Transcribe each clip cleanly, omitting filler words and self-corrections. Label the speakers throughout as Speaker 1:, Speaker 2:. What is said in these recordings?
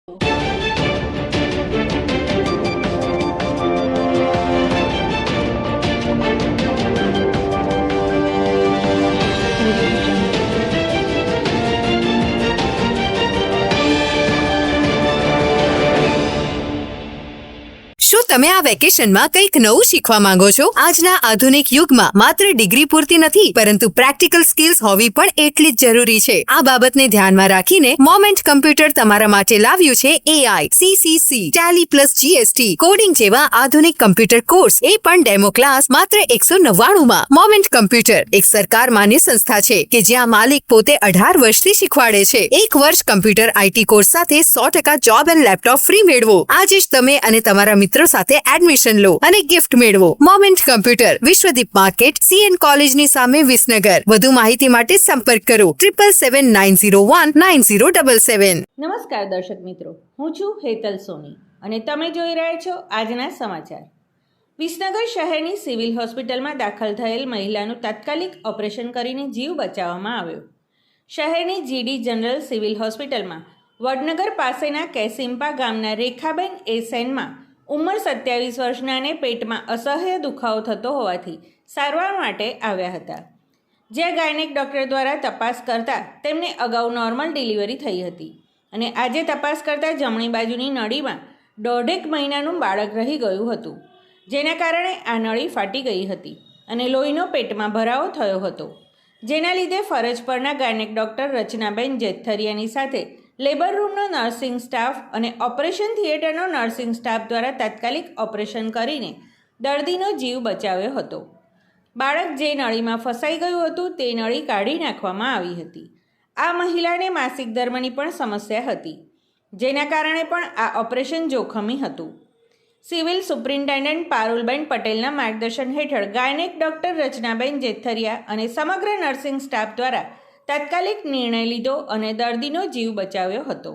Speaker 1: શું તમે આ વેકેશનમાં કંઈક નવું શીખવા માંગો છો? આજના આધુનિક યુગમાં માત્ર ડિગ્રી પૂરતી નથી, પરંતુ પ્રેક્ટિકલ સ્કિલ્સ હોવી પણ એટલી જ જરૂરી છે. આ બાબતને ધ્યાનમાં રાખીને મોમેન્ટ કમ્પ્યુટર તમારા માટે લાવ્યું છે AI, CCC, Tally plus GST, coding જેવા આધુનિક કમ્પ્યુટર કોર્સ, એ પણ ડેમો ક્લાસ માત્ર 199 માં. મોમેન્ટ કમ્પ્યુટર એક સરકાર માન્ય સંસ્થા છે કે જ્યાં માલિક પોતે 18 વર્ષથી શીખવાડે છે. 1 વર્ષ કમ્પ્યુટર IT કોર્સ સાથે 100% જોબ એન્ડ લેપટોપ ફ્રી મેળવો. આજે જ તમે અને તમારા મિત્રો સાથે એડમિશન લો અને ગિફ્ટ મેળવો. Moment computer, Vishwadeep market, CN કોલેજની સામે, વિસનગર. વધુ માહિતી માટે સંપર્ક કરો 7779019077.
Speaker 2: નમસ્કાર દર્શક મિત્રો, હું છું હેતલ સોની અને તમે જોઈ રહ્યા છો આજના સમાચાર. વિસનગર શહેરની સિવિલ હોસ્પિટલમાં દાખલ થયેલ મહિલાનું તાત્કાલિક ઓપરેશન કરીને જીવ બચાવવામાં આવ્યો. શહેરની GD જનરલ સિવિલ હોસ્પિટલમાં વડનગર પાસેના કેસિમ્પા ગામના રેખાબેન સેનમાં ઉંમર 27 વર્ષનાને પેટમાં અસહ્ય દુખાવો થતો હોવાથી સારવાર માટે આવ્યા હતા. જ્યાં ગાયનેક ડૉક્ટર દ્વારા તપાસ કરતાં તેમને અગાઉ નોર્મલ ડિલિવરી થઈ હતી અને આજે તપાસ કરતાં જમણી બાજુની નળીમાં 1.5 મહિનાનું બાળક રહી ગયું હતું, જેના કારણે આ નળી ફાટી ગઈ હતી અને લોહીનો પેટમાં ભરાવો થયો હતો. જેના લીધે ફરજ પરના ગાયનેક ડૉક્ટર રચનાબેન જેથરિયાની સાથે લેબર રૂમનો નર્સિંગ સ્ટાફ અને ઓપરેશન થિયેટરનો નર્સિંગ સ્ટાફ દ્વારા તાત્કાલિક ઓપરેશન કરીને દર્દીનો જીવ બચાવ્યો હતો. બાળક જે નળીમાં ફસાઈ ગયું હતું તે નળી કાઢી નાખવામાં આવી હતી. આ મહિલાને માસિક ધર્મની પણ સમસ્યા હતી, જેના કારણે પણ આ ઓપરેશન જોખમી હતું. સિવિલ સુપ્રિન્ટેન્ડન્ટ પારુલબેન પટેલના માર્ગદર્શન હેઠળ ગાયનેક ડૉક્ટર રચનાબેન જેથરિયા અને સમગ્ર નર્સિંગ સ્ટાફ દ્વારા તાત્કાલિક નિર્ણય લીધો અને દર્દીનો જીવ બચાવ્યો હતો.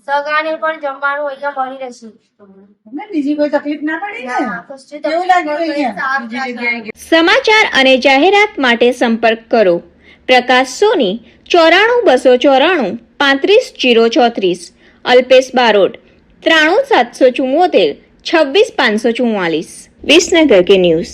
Speaker 3: સગાને પણ જમવાનું અહીંયા મળી રહેશે.
Speaker 4: બીજી કોઈ તકલીફ ના પડે.
Speaker 5: સમાચાર અને જાહેરાત માટે સંપર્ક કરો પ્રકાશ સોની 94 294 35 034, અલ્પેશ બારોટ 93 774 26 544. વિસનગર કે ન્યૂઝ.